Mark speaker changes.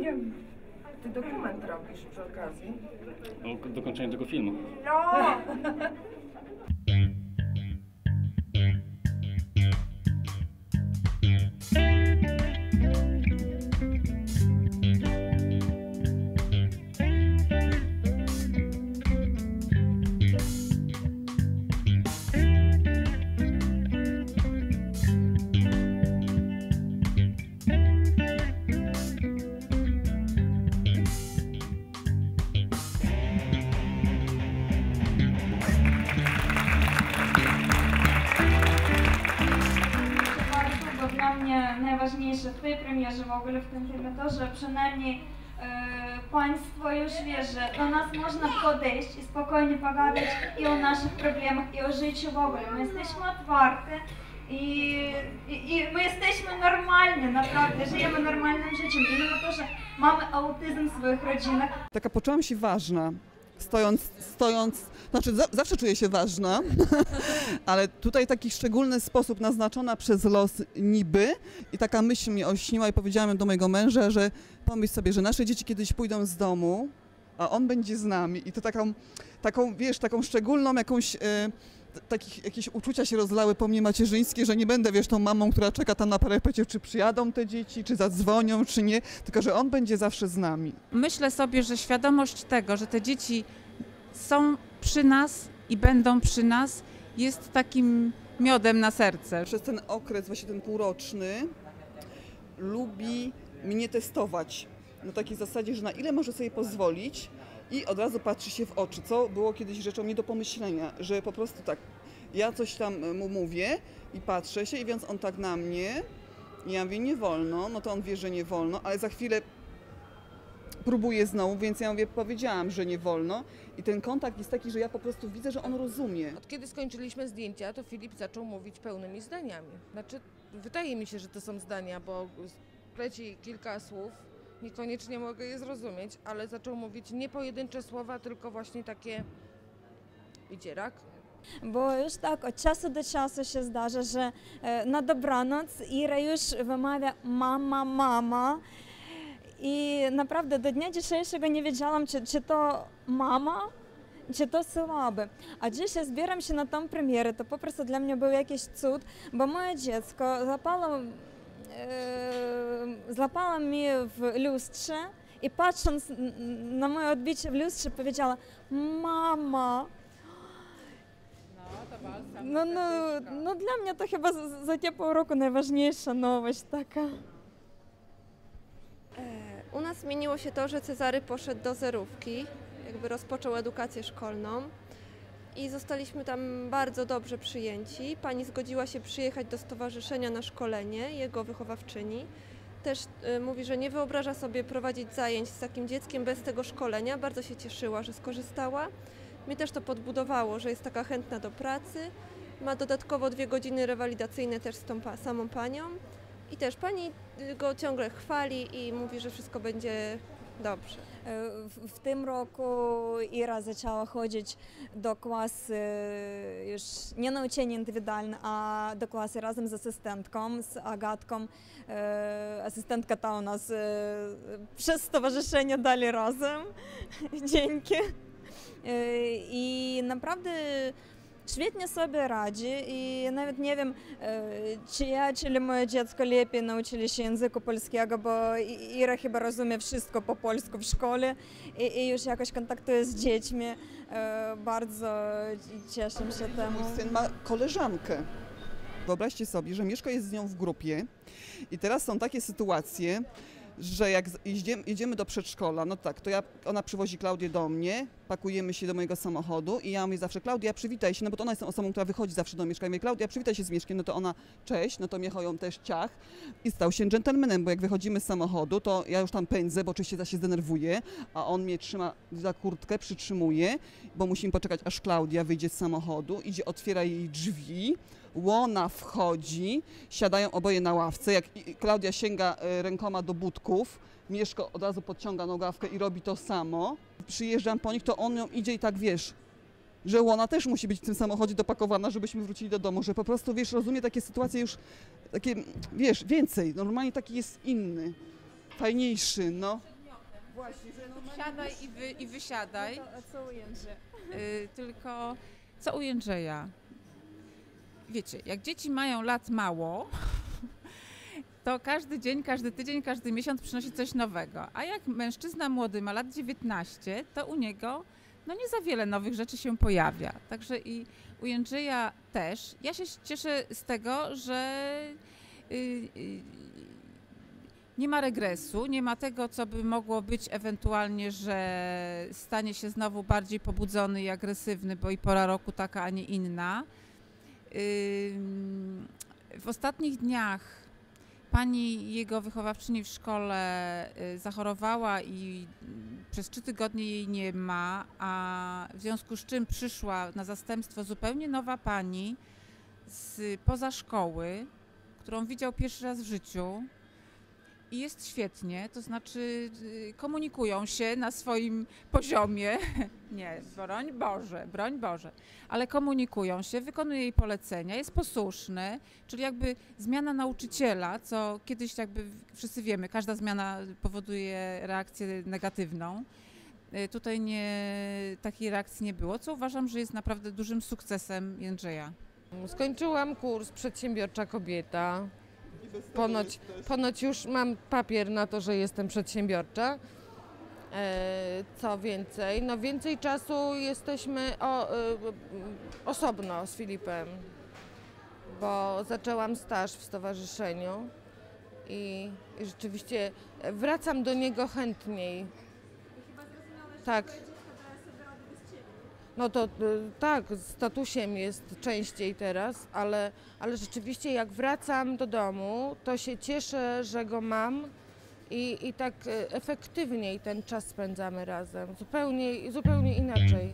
Speaker 1: wiem. Ty dokument robisz przy okazji.
Speaker 2: O dokończeniu tego filmu.
Speaker 1: No!
Speaker 3: Dla mnie najważniejsze w tej premierze w ogóle w tym filmie to, że przynajmniej Państwo już wie, że do nas można podejść i spokojnie pogadać i o naszych problemach, i o życiu w ogóle. My jesteśmy otwarte i my jesteśmy normalni, naprawdę, żyjemy normalnym życiem. I mimo to, że mamy autyzm w swoich rodzinach.
Speaker 4: Taka poczułam się ważna. Stojąc, znaczy zawsze czuję się ważna, ale tutaj taki szczególny sposób naznaczona przez los niby i taka myśl mnie ośniła i powiedziałam do mojego męża, że pomyśl sobie, że nasze dzieci kiedyś pójdą z domu, a on będzie z nami i to taką wiesz, taką szczególną jakąś, jakieś uczucia się rozlały po mnie macierzyńskie, że nie będę, wiesz, tą mamą, która czeka tam na parapecie, czy przyjadą te dzieci, czy zadzwonią, czy nie, tylko że on będzie zawsze z nami.
Speaker 5: Myślę sobie, że świadomość tego, że te dzieci są przy nas i będą przy nas, jest takim miodem na serce.
Speaker 4: Przez ten okres, właśnie ten półroczny, lubi mnie testować na takiej zasadzie, że na ile może sobie pozwolić i od razu patrzy się w oczy, co było kiedyś rzeczą nie do pomyślenia, że po prostu tak, ja coś tam mu mówię i patrzę się i więc on tak na mnie i ja mówię, nie wolno, no to on wie, że nie wolno, ale za chwilę próbuję znowu, więc ja mówię, powiedziałam, że nie wolno i ten kontakt jest taki, że ja po prostu widzę, że on rozumie.
Speaker 6: Od kiedy skończyliśmy zdjęcia, to Filip zaczął mówić pełnymi zdaniami. Znaczy, wydaje mi się, że to są zdania, bo pleci kilka słów, niekoniecznie mogę je zrozumieć, ale zaczął mówić nie pojedyncze słowa, tylko właśnie takie wydzierak.
Speaker 3: Bo już tak od czasu do czasu się zdarza, że na dobranoc Ira już wymawia mama, mama. I naprawdę do dnia dzisiejszego nie wiedziałam, czy to mama, czy to słabe. A dzisiaj zbieram się na tą premierę, to po prostu dla mnie był jakiś cud, bo moje dziecko złapało mnie w lustrze i patrząc na moje odbicie w lustrze powiedziała mama. No dla mnie to chyba za te pół roku najważniejsza nowość taka.
Speaker 7: U nas zmieniło się to, że Cezary poszedł do zerówki, jakby rozpoczął edukację szkolną i zostaliśmy tam bardzo dobrze przyjęci. Pani zgodziła się przyjechać do stowarzyszenia na szkolenie, jego wychowawczyni. Też mówi, że nie wyobraża sobie prowadzić zajęć z takim dzieckiem bez tego szkolenia. Bardzo się cieszyła, że skorzystała. Mnie też to podbudowało, że jest taka chętna do pracy. Ma dodatkowo 2 godziny rewalidacyjne też z tą samą panią. I też pani go ciągle chwali i mówi, że wszystko będzie dobrze.
Speaker 3: W tym roku Ira zaczęła chodzić do klasy już nie na uczenie indywidualne, a do klasy razem z asystentką, z Agatką. Asystentka ta u nas przez stowarzyszenie dali razem. Dzięki. I naprawdę świetnie sobie radzi i nawet nie wiem, czy ja, czy moje dziecko lepiej nauczyli się języka polskiego, bo Ira chyba rozumie wszystko po polsku w szkole i już jakoś kontaktuje z dziećmi. Bardzo cieszę się temu.
Speaker 4: Mój syn ma koleżankę. Wyobraźcie sobie, że Mieszko jest z nią w grupie i teraz są takie sytuacje, że jak jedziemy do przedszkola, no tak, to ona przywozi Klaudię do mnie, pakujemy się do mojego samochodu i ja mówię zawsze, Klaudia, przywitaj się, no bo to ona jest tą osobą, która wychodzi zawsze do Mieszka. Ja mówię, Klaudia, przywitaj się z Mieszkiem, no to ona, cześć, no to Miecho też ciach i stał się dżentelmenem, bo jak wychodzimy z samochodu, to ja już tam pędzę, bo oczywiście się zdenerwuję, a on mnie trzyma za kurtkę, przytrzymuje, bo musimy poczekać, aż Klaudia wyjdzie z samochodu, idzie, otwiera jej drzwi, Łona wchodzi, siadają oboje na ławce, jak Klaudia sięga rękoma do budków, Mieszko od razu podciąga nogawkę i robi to samo. Przyjeżdżam po nich, to on ją idzie i tak, wiesz, że Łona też musi być w tym samochodzie dopakowana, żebyśmy wrócili do domu, że po prostu, wiesz, rozumie takie sytuacje już, takie, wiesz, więcej, normalnie taki jest inny, fajniejszy, no.
Speaker 5: Siadaj i wysiadaj.
Speaker 8: No to, a co u Jędrzeja?
Speaker 5: Tylko co u Jędrzeja? Wiecie, jak dzieci mają lat mało, to każdy dzień, każdy tydzień, każdy miesiąc przynosi coś nowego. A jak mężczyzna młody ma lat 19, to u niego no nie za wiele nowych rzeczy się pojawia. Także i u Jędrzeja też. Ja się cieszę z tego, że nie ma regresu, nie ma tego, co by mogło być ewentualnie, że stanie się znowu bardziej pobudzony i agresywny, bo i pora roku taka, a nie inna. W ostatnich dniach pani jego wychowawczyni w szkole zachorowała i przez 3 tygodnie jej nie ma, a w związku z czym przyszła na zastępstwo zupełnie nowa pani spoza szkoły, którą widział pierwszy raz w życiu. I jest świetnie, to znaczy komunikują się na swoim poziomie, nie, broń Boże, ale komunikują się, wykonuje jej polecenia, jest posłuszny, czyli jakby zmiana nauczyciela, co kiedyś jakby wszyscy wiemy, każda zmiana powoduje reakcję negatywną. Tutaj takiej reakcji nie było, co uważam, że jest naprawdę dużym sukcesem Jędrzeja.
Speaker 6: Skończyłam kurs Przedsiębiorcza Kobieta. Ponoć już mam papier na to, że jestem przedsiębiorcza. Co więcej, no więcej czasu jesteśmy osobno z Filipem, bo zaczęłam staż w stowarzyszeniu i rzeczywiście wracam do niego chętniej. Tak. No to tak, z tatusiem jest częściej teraz, ale rzeczywiście jak wracam do domu, to się cieszę, że go mam i tak efektywniej ten czas spędzamy razem, zupełnie inaczej.